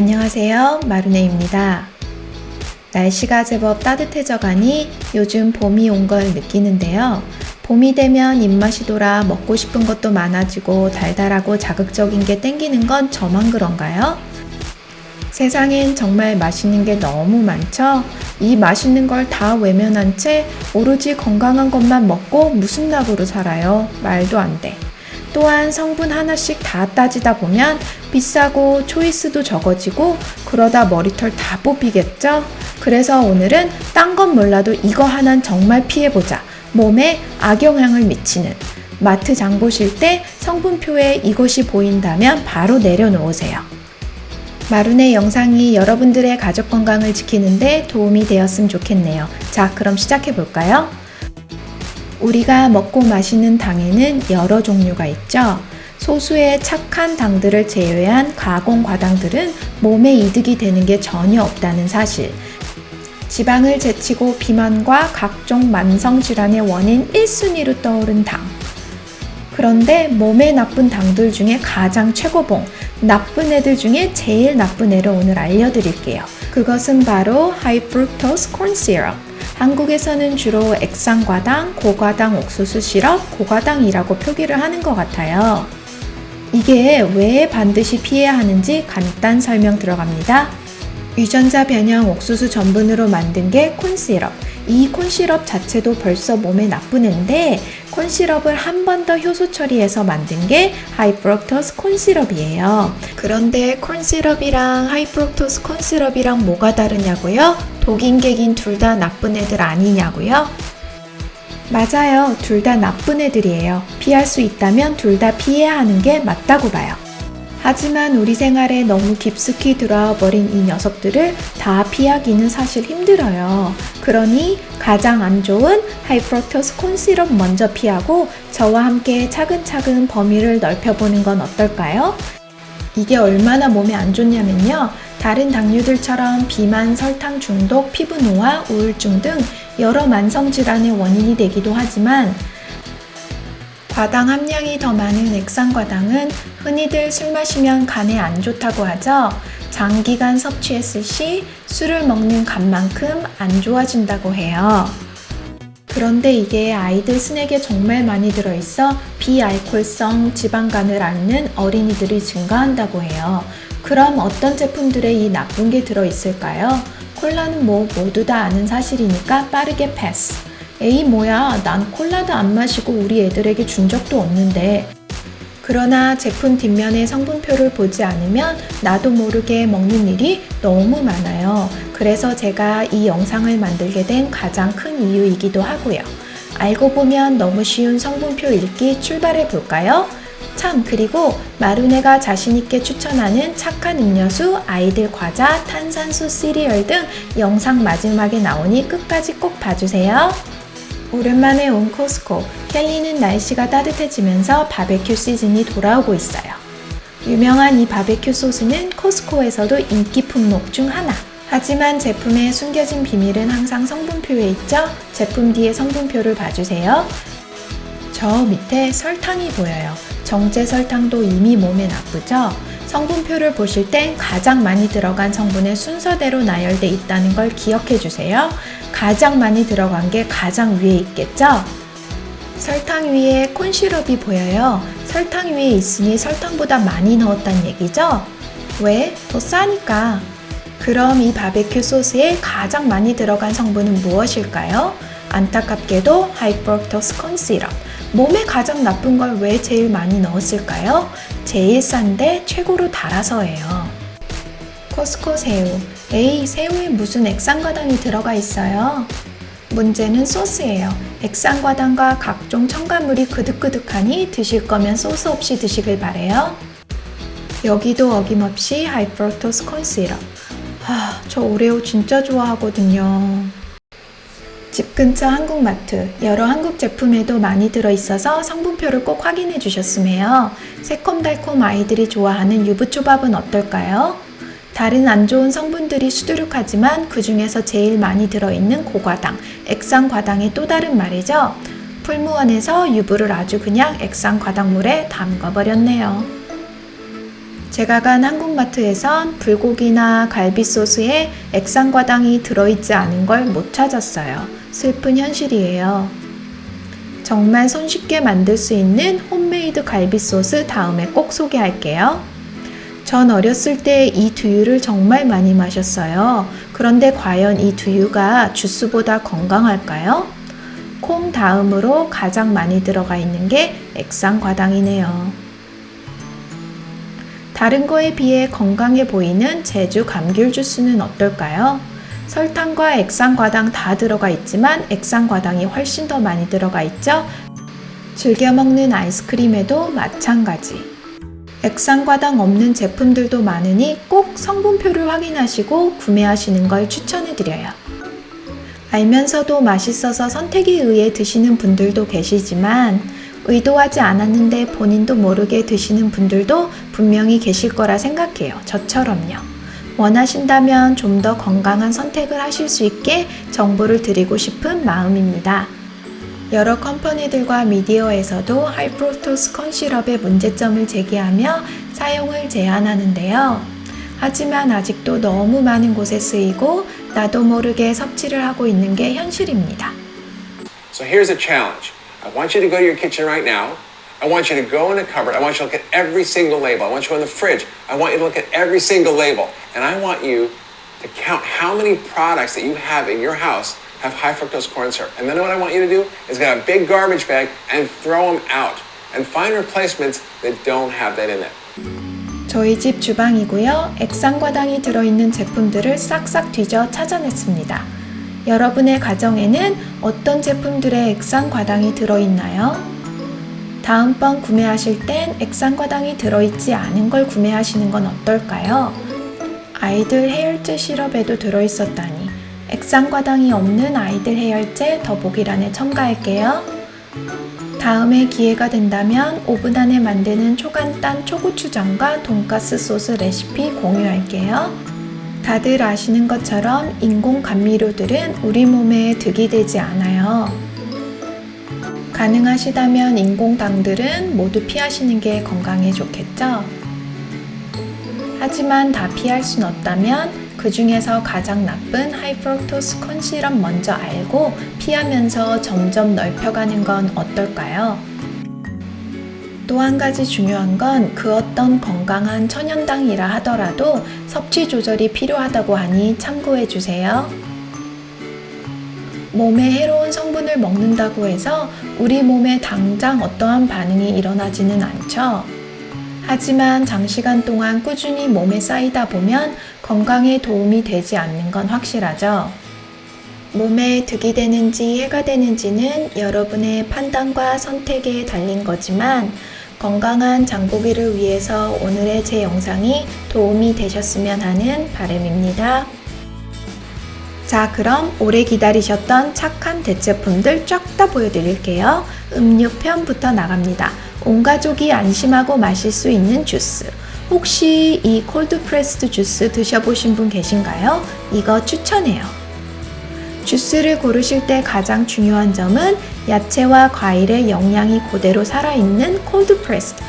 안녕하세요, 마루네입니다. 날씨가 제법 따뜻해져 가니 요즘 봄이 온 걸 느끼는데요. 봄이 되면 입맛이 돌아 먹고 싶은 것도 많아지고 달달하고 자극적인 게 땡기는 건 저만 그런가요? 세상엔 정말 맛있는 게 너무 많죠? 이 맛있는 걸 다 외면한 채 오로지 건강한 것만 먹고 무슨 낙으로 살아요? 말도 안 돼. 또한 성분 하나씩 다 따지다 보면 비싸고 초이스도 적어지고 그러다 머리털 다 뽑히겠죠? 그래서 오늘은 딴 건 몰라도 이거 하나는 정말 피해보자. 몸에 악영향을 미치는 마트 장 보실 때 성분표에 이것이 보인다면 바로 내려놓으세요. 마룬의 영상이 여러분들의 가족 건강을 지키는데 도움이 되었으면 좋겠네요. 자, 그럼 시작해 볼까요? 우리가 먹고 마시는 당에는 여러 종류가 있죠. 소수의 착한 당들을 제외한 가공 과당들은 몸에 이득이 되는 게 전혀 없다는 사실. 지방을 제치고 비만과 각종 만성질환의 원인 1순위로 떠오른 당. 그런데 몸에 나쁜 당들 중에 가장 최고봉, 나쁜 애들 중에 제일 나쁜 애를 오늘 알려드릴게요. 그것은 바로 High Fructose Corn Syrup. 한국에서는 주로 액상과당, 고과당 옥수수 시럽, 고과당이라고 표기를 하는 것 같아요. 이게 왜 반드시 피해야 하는지 간단 설명 들어갑니다. 유전자 변형 옥수수 전분으로 만든 게 콘시럽. 이 콘시럽 자체도 벌써 몸에 나쁜 애인데 콘시럽을 한 번 더 효소 처리해서 만든 게 하이프럭토스 콘시럽이에요. 그런데 콘시럽이랑 하이프럭토스 콘시럽이랑 뭐가 다르냐고요? 독인 객인 둘 다 나쁜 애들 아니냐고요? 맞아요. 둘 다 나쁜 애들이에요. 피할 수 있다면 둘 다 피해야 하는 게 맞다고 봐요. 하지만 우리 생활에 너무 깊숙이 들어와 버린 이 녀석들을 다 피하기는 사실 힘들어요. 그러니 가장 안 좋은 하이프럭토스 콘시럽 먼저 피하고 저와 함께 차근차근 범위를 넓혀보는 건 어떨까요? 이게 얼마나 몸에 안 좋냐면요. 다른 당류들처럼 비만, 설탕 중독, 피부 노화, 우울증 등 여러 만성질환의 원인이 되기도 하지만 과당 함량이 더 많은 액상과당은 흔히들 술 마시면 간에 안 좋다고 하죠. 장기간 섭취했을 시 술을 먹는 간만큼 안 좋아진다고 해요. 그런데 이게 아이들 스낵에 정말 많이 들어있어 비알코올성 지방간을 앓는 어린이들이 증가한다고 해요. 그럼 어떤 제품들에 이 나쁜 게 들어있을까요? 콜라는 모두 다 아는 사실이니까 빠르게 패스. 에이 뭐야, 난 콜라도 안 마시고 우리 애들에게 준 적도 없는데. 그러나 제품 뒷면의 성분표를 보지 않으면 나도 모르게 먹는 일이 너무 많아요. 그래서 제가 이 영상을 만들게 된 가장 큰 이유이기도 하고요. 알고 보면 너무 쉬운 성분표 읽기 출발해 볼까요? 참, 그리고 마루네가 자신있게 추천하는 착한 음료수, 아이들 과자, 탄산수 시리얼 등 영상 마지막에 나오니 끝까지 꼭 봐주세요. 오랜만에 온 코스코. 켈리는 날씨가 따뜻해지면서 바베큐 시즌이 돌아오고 있어요. 유명한 이 바베큐 소스는 코스코에서도 인기 품목 중 하나. 하지만 제품의 숨겨진 비밀은 항상 성분표에 있죠? 제품 뒤에 성분표를 봐주세요. 저 밑에 설탕이 보여요. 정제 설탕도 이미 몸에 나쁘죠? 성분표를 보실 땐 가장 많이 들어간 성분의 순서대로 나열돼 있다는 걸 기억해 주세요. 가장 많이 들어간 게 가장 위에 있겠죠? 설탕 위에 콘시럽이 보여요. 설탕 위에 있으니 설탕보다 많이 넣었다는 얘기죠? 왜? 더 싸니까. 그럼 이 바베큐 소스에 가장 많이 들어간 성분은 무엇일까요? 안타깝게도 하이프럭토스 콘시럽. 몸에 가장 나쁜 걸 왜 제일 많이 넣었을까요? 제일 싼데 최고로 달아서예요. 코스코 새우. 에이, 새우에 무슨 액상과당이 들어가 있어요? 문제는 소스예요. 액상과당과 각종 첨가물이 그득그득하니 드실 거면 소스 없이 드시길 바래요. 여기도 어김없이 하이프럭토스 콘시럽. 저 오레오 진짜 좋아하거든요. 집 근처 한국마트, 여러 한국 제품에도 많이 들어있어서 성분표를 꼭 확인해 주셨으me요. 새콤달콤 아이들이 좋아하는 유부초밥은 어떨까요? 다른 안 좋은 성분들이 수두룩하지만 그 중에서 제일 많이 들어있는 고과당, 액상과당의 또 다른 말이죠. 풀무원에서 유부를 아주 그냥 액상과당물에 담가버렸네요. 제가 간 한국마트에선 불고기나 갈비 소스에 액상과당이 들어있지 않은 걸 못 찾았어요. 슬픈 현실이에요. 정말 손쉽게 만들 수 있는 홈메이드 갈비 소스 다음에 꼭 소개할게요. 전 어렸을 때 이 두유를 정말 많이 마셨어요. 그런데 과연 이 두유가 주스보다 건강할까요? 콩 다음으로 가장 많이 들어가 있는 게 액상과당이네요. 다른 거에 비해 건강해 보이는 제주 감귤 주스는 어떨까요? 설탕과 액상과당 다 들어가 있지만 액상과당이 훨씬 더 많이 들어가 있죠? 즐겨 먹는 아이스크림에도 마찬가지. 액상과당 없는 제품들도 많으니 꼭 성분표를 확인하시고 구매하시는 걸 추천해드려요. 알면서도 맛있어서 선택에 의해 드시는 분들도 계시지만 의도하지 않았는데 본인도 모르게 드시는 분들도 분명히 계실 거라 생각해요. 저처럼요. 원하신다면 좀 더 건강한 선택을 하실 수 있게 정보를 드리고 싶은 마음입니다. 여러 컴퍼니들과 미디어에서도 하이프로토스 콘시럽의 문제점을 제기하며 사용을 제한하는데요. 하지만 아직도 너무 많은 곳에 쓰이고 나도 모르게 섭취를 하고 있는 게 현실입니다. So here's a challenge. I want you to go to your kitchen right now. I want you to go in the cupboard. I want you to look at every single label. I want you to go in the fridge. I want you to look at every single label. And I want you to count how many products that you have in your house have high fructose corn syrup. And then what I want you to do is get a big garbage bag and throw them out. And find replacements that don't have that in it. 저희 집 주방이고요. 액상과당이 들어있는 제품들을 싹싹 뒤져 찾아냈습니다. 여러분의 가정에는 어떤 제품들의 액상과당이 들어있나요? 다음번 구매하실 땐 액상과당이 들어있지 않은 걸 구매하시는 건 어떨까요? 아이들 해열제 시럽에도 들어있었다니. 액상과당이 없는 아이들 해열제 더보기란에 첨가할게요. 다음에 기회가 된다면 오븐 안에 만드는 초간단 초고추장과 돈가스 소스 레시피 공유할게요. 다들 아시는 것처럼 인공 감미료들은 우리 몸에 득이 되지 않아요. 가능하시다면 인공당들은 모두 피하시는 게 건강에 좋겠죠? 하지만 다 피할 순 없다면 그 중에서 가장 나쁜 하이프로토스 콘시럽 먼저 알고 피하면서 점점 넓혀가는 건 어떨까요? 또 한 가지 중요한 건 그 어떤 건강한 천연당이라 하더라도 섭취 조절이 필요하다고 하니 참고해 주세요. 몸에 해로운 성분을 먹는다고 해서 우리 몸에 당장 어떠한 반응이 일어나지는 않죠. 하지만 장시간 동안 꾸준히 몸에 쌓이다 보면 건강에 도움이 되지 않는 건 확실하죠. 몸에 득이 되는지 해가 되는지는 여러분의 판단과 선택에 달린 거지만 건강한 장보기를 위해서 오늘의 제 영상이 도움이 되셨으면 하는 바람입니다. 자, 그럼 오래 기다리셨던 착한 대체품들 쫙 다 보여드릴게요. 음료편부터 나갑니다. 온 가족이 안심하고 마실 수 있는 주스. 혹시 이 콜드 프레스드 주스 드셔보신 분 계신가요? 이거 추천해요. 주스를 고르실 때 가장 중요한 점은 야채와 과일의 영양이 그대로 살아있는 콜드 프레스드.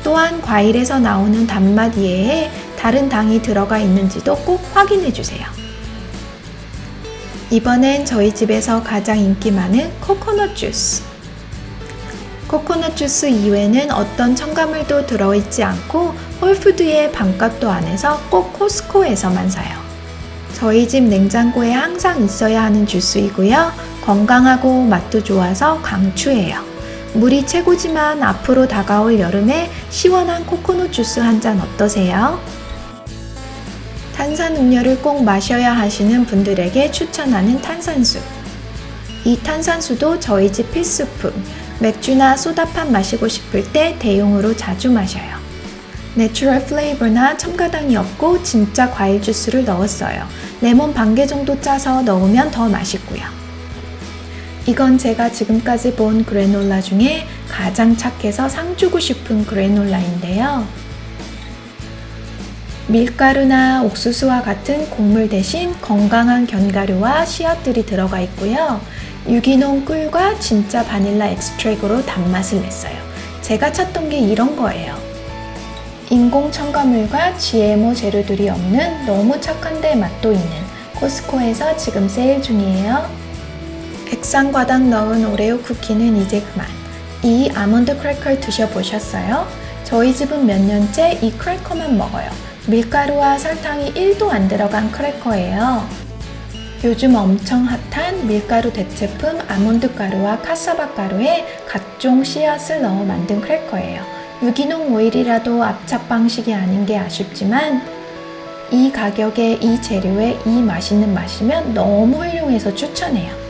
또한 과일에서 나오는 단맛 이외에 다른 당이 들어가 있는지도 꼭 확인해 주세요. 이번엔 저희 집에서 가장 인기 많은 코코넛 주스. 코코넛 주스 이외에는 어떤 첨가물도 들어있지 않고 홀푸드의 반값도 안 해서 꼭 코스코에서만 사요. 저희 집 냉장고에 항상 있어야 하는 주스이고요. 건강하고 맛도 좋아서 강추해요. 물이 최고지만 앞으로 다가올 여름에 시원한 코코넛 주스 한 잔 어떠세요? 탄산음료를 꼭 마셔야 하시는 분들에게 추천하는 탄산수. 이 탄산수도 저희 집 필수품. 맥주나 소다판 마시고 싶을 때 대용으로 자주 마셔요. 내추럴 플레이버나 첨가당이 없고 진짜 과일 주스를 넣었어요. 레몬 반 개 정도 짜서 넣으면 더 맛있고요. 이건 제가 지금까지 본 그래놀라 중에 가장 착해서 상 주고 싶은 그래놀라인데요. 밀가루나 옥수수와 같은 곡물 대신 건강한 견과류와 씨앗들이 들어가 있고요. 유기농 꿀과 진짜 바닐라 엑스트랙으로 단맛을 냈어요. 제가 찾던 게 이런 거예요. 인공 첨가물과 GMO 재료들이 없는 너무 착한데 맛도 있는 코스코에서 지금 세일 중이에요. 액상과당 넣은 오레오 쿠키는 이제 그만. 이 아몬드 크래커를 드셔보셨어요? 저희 집은 몇 년째 이 크래커만 먹어요. 밀가루와 설탕이 1도 안 들어간 크래커예요. 요즘 엄청 핫한 밀가루 대체품 아몬드 가루와 카사바 가루에 각종 씨앗을 넣어 만든 크래커예요. 유기농 오일이라도 압착 방식이 아닌 게 아쉽지만 이 가격에 이 재료에 이 맛있는 맛이면 너무 훌륭해서 추천해요.